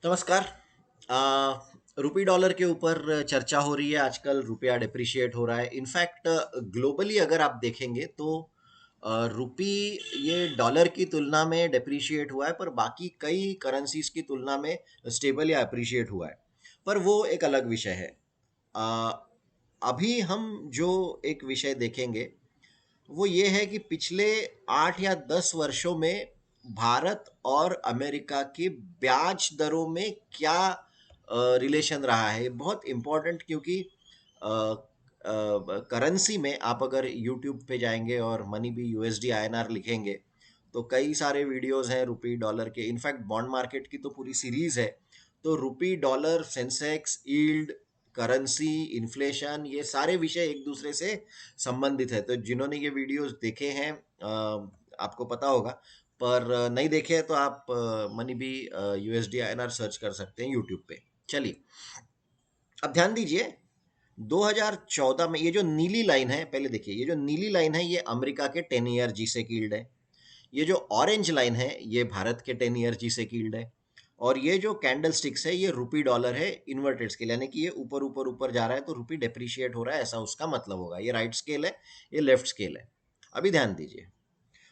नमस्कार। Rupee dollar के ऊपर चर्चा हो रही है। आजकल रुपया डिप्रिशिएट हो रहा है। इनफैक्ट ग्लोबली अगर आप देखेंगे तो रुपी ये डॉलर की तुलना में डिप्रिशिएट हुआ है, पर बाकी कई करेंसीज की तुलना में स्टेबल या अप्रिशिएट हुआ है। पर वो एक अलग विषय है। अ, अभी हम जो एक विषय देखेंगे वो ये है कि पिछले 8 या 10 वर्षों में भारत और अमेरिका के ब्याज दरों में क्या रिलेशन रहा है। बहुत इम्पोर्टेंट, क्योंकि करेंसी में आप अगर यूट्यूब पे जाएंगे और मनी बी यूएसडी आईएनआर लिखेंगे तो कई सारे वीडियोस हैं रुपी डॉलर के। इनफैक्ट बॉन्ड मार्केट की तो पूरी सीरीज है। तो rupee dollar, Sensex, yield, currency, inflation, ये सारे विषय एक दूसरे से संबंधित है। तो जिन्होंने ये वीडियोस देखे हैं आपको पता होगा, पर नहीं देखे हैं तो आप money B USD INR search कर सकते हैं यूट्यूब पे। चलिए, अब ध्यान दीजिए। 2014 में ये जो नीली लाइन है, पहले देखिए, ये जो नीली लाइन है ये अमेरिका के 10 ईयर जी से कील्ड है। ये जो ऑरेंज लाइन है ये भारत के 10 ईयर जी से कील्ड है। और ये जो कैंडल स्टिक्स है ये रुपी डॉलर है इन्वर्टेड स्केल, यानी कि ये ऊपर ऊपर ऊपर जा रहा है तो रुपी डेप्रिशिएट हो रहा है, ऐसा उसका मतलब होगा। ये राइट स्केल है, ये लेफ्ट स्केल है। अभी ध्यान दीजिए,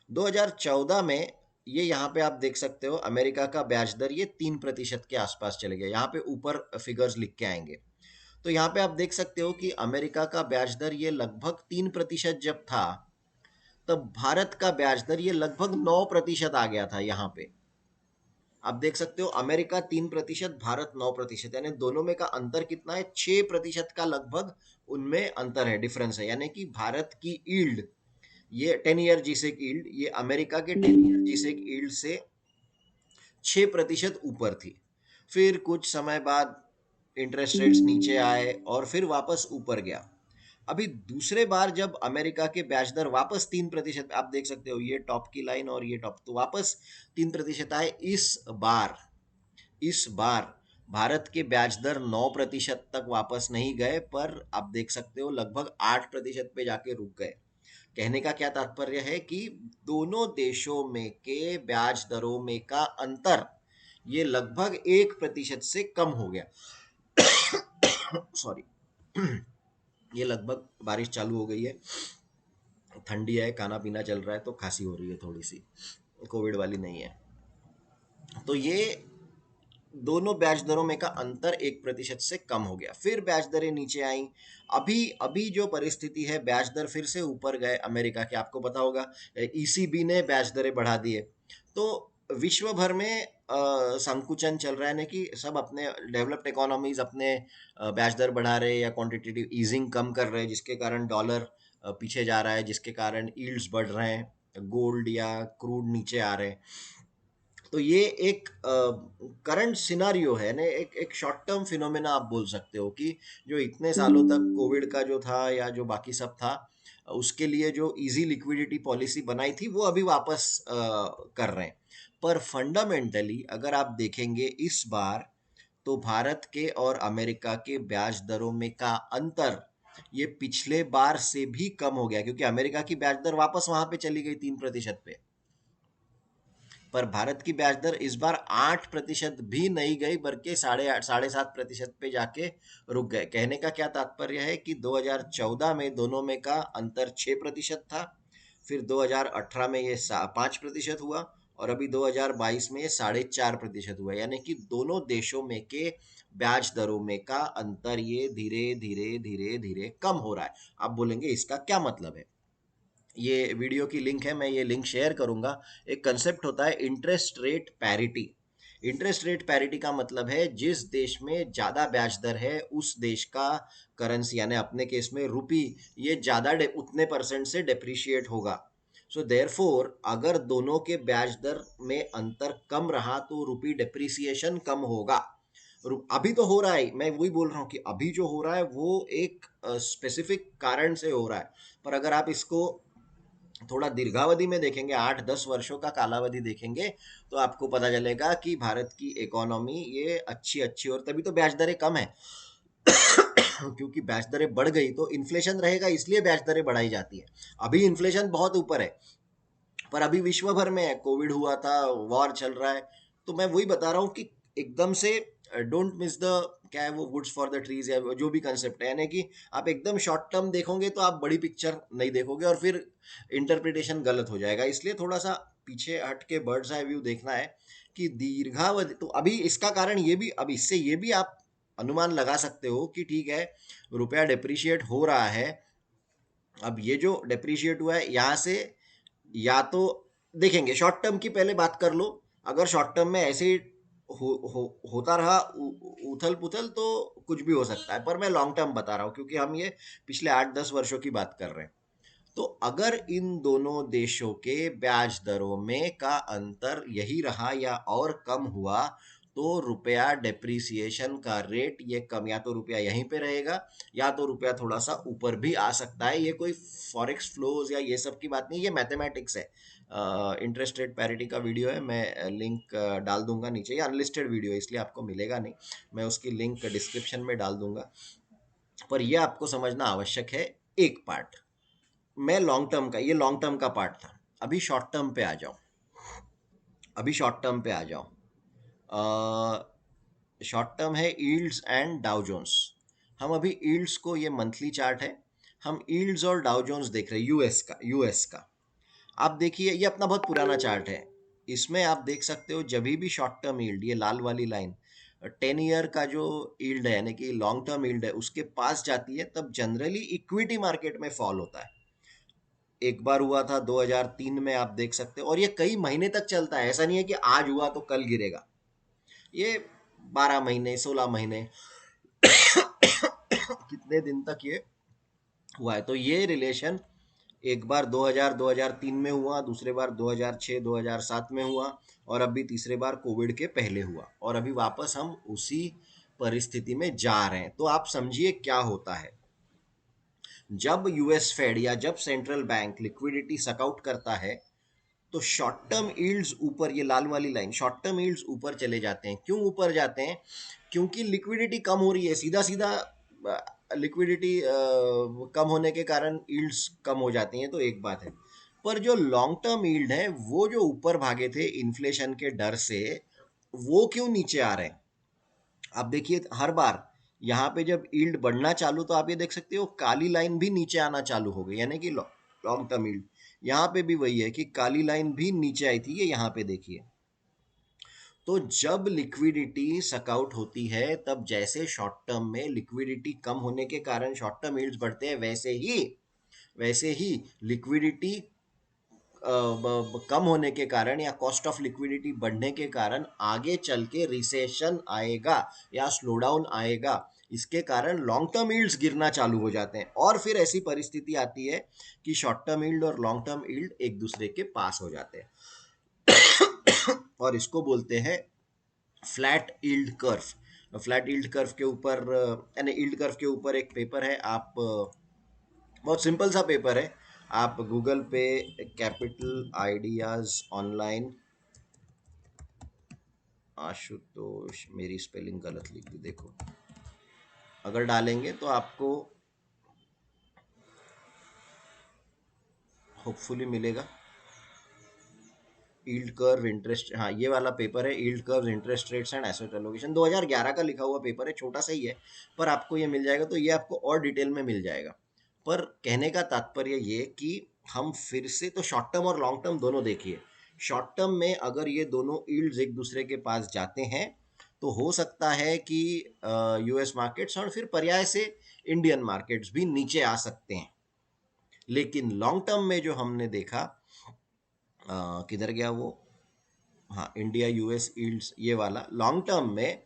2014 में ये यहाँ पे आप देख सकते हो अमेरिका का ब्याज दर ये 3% के आसपास चले गया। यहाँ पे ऊपर फिगर्स लिख के आएंगे तो यहाँ पे आप देख सकते हो कि अमेरिका का ब्याज दर ये लगभग 3% जब था, तब भारत का ब्याज दर ये लगभग 9% आ गया था। यहाँ पे आप देख सकते हो अमेरिका 3%, भारत 9%, यानी दोनों में का अंतर कितना है? 6% का लगभग उनमें अंतर है, डिफरेंस है। यानी कि भारत की ईल्ड, ये 10 ईयर जी से ईल्ड, ये अमेरिका के 10 ईयर जी से ईल्ड से 6% ऊपर थी। फिर कुछ समय बाद इंटरेस्ट रेट्स नीचे आए और फिर वापस ऊपर गया। अभी दूसरे बार जब अमेरिका के ब्याज दर वापस 3%, आप देख सकते हो ये टॉप की लाइन और ये टॉप, तो वापस 3% आए। इस बार भारत के ब्याज दर 9% तक वापस नहीं गए, पर आप देख सकते हो लगभग 8% पे जाके रुक गए। कहने का क्या तात्पर्य है कि दोनों देशों में के ब्याज दरों में का अंतर ये लगभग 1% से कम हो गया। सॉरी, ये लगभग, बारिश चालू हो गई है, ठंडी है, खाना पीना चल रहा है तो खांसी हो रही है थोड़ी सी, कोविड वाली नहीं है। तो ये दोनों ब्याज दरों में का अंतर 1% से कम हो गया। फिर ब्याज दरें नीचे आई। अभी अभी जो परिस्थिति है, ब्याज दर फिर से ऊपर गए अमेरिका के। आपको पता होगा ईसीबी ने ब्याज दरें बढ़ा दिए। तो विश्व भर में संकुचन चल रहा है ना, कि सब अपने डेवलप्ड इकोनॉमीज अपने ब्याज दर बढ़ा रहे हैं या क्वांटिटेटिव ईजिंग कम कर रहे हैं, जिसके कारण डॉलर पीछे जा रहा है, जिसके कारण यील्ड्स बढ़ रहे हैं, गोल्ड या क्रूड नीचे आ रहे हैं। तो ये एक करंट सिनारियो है ना, एक एक शॉर्ट टर्म फिनोमेना आप बोल सकते हो, कि जो इतने सालों तक कोविड का जो था या जो बाकी सब था, उसके लिए जो इजी लिक्विडिटी पॉलिसी बनाई थी वो अभी वापस कर रहे हैं। पर फंडामेंटली अगर आप देखेंगे इस बार, तो भारत के और अमेरिका के ब्याज दरों में का अंतर ये पिछले बार से भी कम हो गया, क्योंकि अमेरिका की ब्याज दर वापस वहां पे चली गई 3% पे, पर भारत की ब्याज दर इस बार 8% भी नहीं गई, बल्कि 8.5 7% पे जाके रुक गए। कहने का क्या तात्पर्य है कि 2014 में दोनों में का अंतर 6% था, फिर 2018 में ये 5% हुआ, और अभी 2022 में ये 4.5% हुआ। यानी कि दोनों देशों में के ब्याज दरों में का अंतर ये धीरे धीरे धीरे धीरे कम हो रहा है। आप बोलेंगे इसका क्या मतलब है? ये वीडियो की लिंक है, मैं ये लिंक शेयर करूंगा। एक कंसेप्ट होता है interest rate parity. Interest rate parity का मतलब है जिस देश में ज्यादा ब्याज दर है उस देश का करेंसी, यानी अपने केस में रुपी, ये ज्यादा उतने परसेंट से डेप्रिशिएट होगा। सो देयरफॉर अगर दोनों के ब्याज दर में अंतर कम रहा तो रुपी डेप्रिसिएशन कम होगा। अभी तो हो रहा है, मैं वही बोल रहा हूँ कि अभी जो हो रहा है वो एक स्पेसिफिक कारण से हो रहा है। पर अगर आप इसको थोड़ा दीर्घावधि में देखेंगे, 8 10 वर्षों का कालावधि देखेंगे, तो आपको पता चलेगा कि भारत की इकोनॉमी ये अच्छी अच्छी, और तभी तो ब्याज दरें कम है। क्योंकि ब्याज दरें बढ़ गई तो इन्फ्लेशन रहेगा, इसलिए ब्याज दरें बढ़ाई जाती है। अभी इन्फ्लेशन बहुत ऊपर है, पर अभी विश्व भर में है, कोविड हुआ था, वॉर चल रहा है। तो मैं वही बता रहा हूँ कि एकदम से डोंट मिस द, क्या है वो, वुड्स फॉर द ट्रीज, या जो भी कंसेप्ट है, यानी कि आप एकदम शॉर्ट टर्म देखोगे तो आप बड़ी पिक्चर नहीं देखोगे और फिर इंटरप्रिटेशन गलत हो जाएगा। इसलिए थोड़ा सा पीछे हट के बर्ड्स आई व्यू देखना है कि दीर्घावधि। तो अभी इसका कारण ये भी, अब इससे ये भी आप अनुमान लगा सकते हो कि ठीक है, रुपया डिप्रिशिएट हो रहा है। अब ये जो डिप्रिशिएट हुआ है यहाँ से, या तो देखेंगे शॉर्ट टर्म की, पहले बात कर लो। अगर शॉर्ट टर्म में ऐसे ही होता रहा उथल पुथल तो कुछ भी हो सकता है, पर मैं लॉन्ग टर्म बता रहा हूँ क्योंकि हम ये पिछले 8-10 वर्षों की बात कर रहे हैं। तो अगर इन दोनों देशों के ब्याज दरों में का अंतर यही रहा या और कम हुआ, तो रुपया डेप्रिसिएशन का रेट ये कम, या तो रुपया यहीं पे रहेगा या तो रुपया थोड़ा सा ऊपर भी आ सकता है। ये कोई फॉरेक्स फ्लोज या ये सब की बात नहीं, ये मैथमेटिक्स है। इंटरेस्ट रेट पैरिटी का वीडियो है, मैं लिंक डाल दूंगा नीचे। ये अनलिस्टेड वीडियो है इसलिए आपको मिलेगा नहीं, मैं उसकी लिंक डिस्क्रिप्शन में डाल दूंगा। पर ये आपको समझना आवश्यक है एक पार्ट। मैं लॉन्ग टर्म का, ये लॉन्ग टर्म का पार्ट था। अभी शॉर्ट टर्म पे आ जाओ, अभी शॉर्ट टर्म पे आ जाओ। शॉर्ट टर्म है यील्ड्स एंड डाउ जोन्स। हम अभी यील्ड्स को, ये मंथली चार्ट है, हम यील्ड्स और डाउ जोन्स देख रहे हैं, यूएस का। आप देखिए, ये अपना बहुत पुराना चार्ट है। इसमें आप देख सकते हो जब भी शॉर्ट टर्म यील्ड, ये लाल वाली लाइन 10 ईयर का जो यील्ड है, यानी कि लॉन्ग टर्म यील्ड है, उसके पास जाती है, तब जनरली इक्विटी मार्केट में फॉल होता है। एक बार हुआ था 2003 में, आप देख सकते हो। और ये कई महीने तक चलता है, ऐसा नहीं है कि आज हुआ तो कल गिरेगा। ये 12 महीने, 16 महीने कितने दिन तक ये हुआ है। तो ये रिलेशन एक बार 2003 में हुआ, दूसरे बार 2006 2007 में हुआ, और अभी तीसरे बार कोविड के पहले हुआ, और अभी वापस हम उसी परिस्थिति में जा रहे हैं। तो आप समझिए क्या होता है। जब यूएस फेड या जब सेंट्रल बैंक लिक्विडिटी सकआउट करता है, तो शॉर्ट टर्म यील्ड्स ऊपर, ये लाल वाली लाइन, शॉर्ट टर्म यील्ड्स ऊपर चले जाते हैं। क्यों ऊपर जाते हैं? क्योंकि लिक्विडिटी कम हो रही है, सीधा सीधा लिक्विडिटी कम होने के कारण यील्ड्स कम हो जाती हैं, तो एक बात है। पर जो लॉन्ग टर्म यील्ड है, वो जो ऊपर भागे थे इन्फ्लेशन के डर से, वो क्यों नीचे आ रहे हैं? आप देखिए हर बार यहाँ पे जब यील्ड बढ़ना चालू, तो आप ये देख सकते हो काली लाइन भी नीचे आना चालू हो गई, यानी कि लॉन्ग टर्म यील्ड। यहाँ पे भी वही है कि काली लाइन भी नीचे आई थी, ये यहाँ पे देखिए। तो जब लिक्विडिटी सकआउट होती है, तब जैसे शॉर्ट टर्म में लिक्विडिटी कम होने के कारण शॉर्ट टर्म यील्ड्स बढ़ते हैं, वैसे ही लिक्विडिटी कम होने के कारण या कॉस्ट ऑफ लिक्विडिटी बढ़ने के कारण आगे चल के रिसेशन आएगा या स्लो डाउन आएगा। इसके कारण लॉन्ग टर्म यील्ड्स गिरना चालू हो जाते हैं, और फिर ऐसी परिस्थिति आती है कि शॉर्ट टर्म यील्ड और लॉन्ग टर्म यील्ड एक दूसरे के पास हो जाते हैं। और इसको बोलते हैं flat yield curve. Flat yield curve के ऊपर, यानी यील्ड कर्व के ऊपर एक पेपर है, आप बहुत सिंपल सा पेपर है, आप गूगल पे कैपिटल आइडियाज ऑनलाइन, आशुतोष, मेरी स्पेलिंग गलत लिख दी देखो, अगर डालेंगे तो आपको होपफुली मिलेगा। यील्ड कर्व इंटरेस्ट, हाँ ये वाला पेपर है, yield curve interest rates and asset allocation, 2011 का लिखा हुआ पेपर है, छोटा सा ही है, पर आपको ये मिल जाएगा। तो ये आपको और डिटेल में मिल जाएगा। पर कहने का तात्पर्य ये कि हम फिर से तो शॉर्ट टर्म और लॉन्ग टर्म दोनों देखिए। शॉर्ट टर्म में अगर ये दोनों यील्ड्स एक दूसरे के पास जाते हैं, तो हो सकता है कि यूएस मार्केट्स और फिर पर्याय से इंडियन मार्केट्स भी नीचे आ सकते हैं। लेकिन लॉन्ग टर्म में जो हमने देखा, किधर गया वो, हाँ इंडिया यूएस यील्ड्स, ये वाला लॉन्ग टर्म में,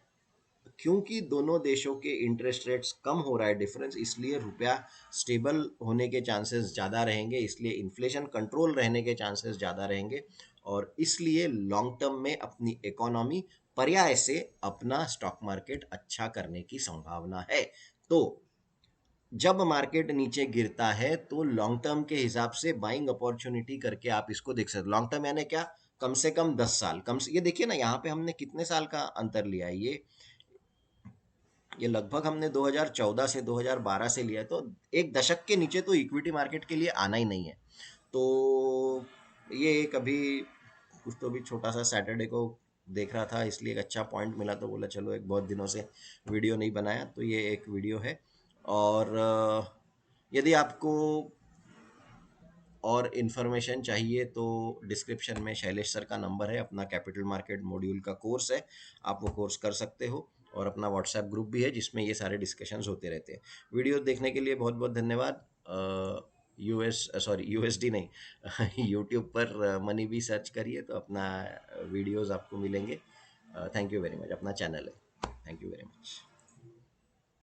क्योंकि दोनों देशों के इंटरेस्ट रेट्स कम हो रहा है डिफरेंस, इसलिए रुपया स्टेबल होने के चांसेस ज़्यादा रहेंगे, इसलिए इन्फ्लेशन कंट्रोल रहने के चांसेस ज़्यादा रहेंगे, और इसलिए लॉन्ग टर्म में अपनी इकोनॉमी, पर्याय से अपना स्टॉक मार्केट अच्छा करने की संभावना है। तो जब मार्केट नीचे गिरता है, तो लॉन्ग टर्म के हिसाब से बाइंग अपॉर्चुनिटी करके आप इसको देख सकते हो। लॉन्ग टर्म यानी क्या? कम से कम 10 साल, कम से, ये देखिए ना यहाँ पे हमने कितने साल का अंतर लिया है, ये लगभग हमने 2014 से 2012 से लिया है, तो एक दशक के नीचे तो इक्विटी मार्केट के लिए आना ही नहीं है। तो ये एक अभी कुछ तो भी छोटा सा सैटरडे को देख रहा था, इसलिए एक अच्छा पॉइंट मिला तो बोला चलो, एक बहुत दिनों से वीडियो नहीं बनाया तो ये एक वीडियो है। और यदि आपको और इन्फॉर्मेशन चाहिए तो डिस्क्रिप्शन में शैलेश सर का नंबर है, अपना कैपिटल मार्केट मॉड्यूल का कोर्स है, आप वो कोर्स कर सकते हो। और अपना व्हाट्सएप ग्रुप भी है जिसमें ये सारे डिस्कशंस होते रहते हैं। वीडियो देखने के लिए बहुत बहुत धन्यवाद। यूएस सॉरी यूएसडी नहीं यूट्यूब पर मनी भी सर्च करिए तो अपना वीडियोस आपको मिलेंगे। थैंक यू वेरी मच, अपना चैनल है। Thank you very much.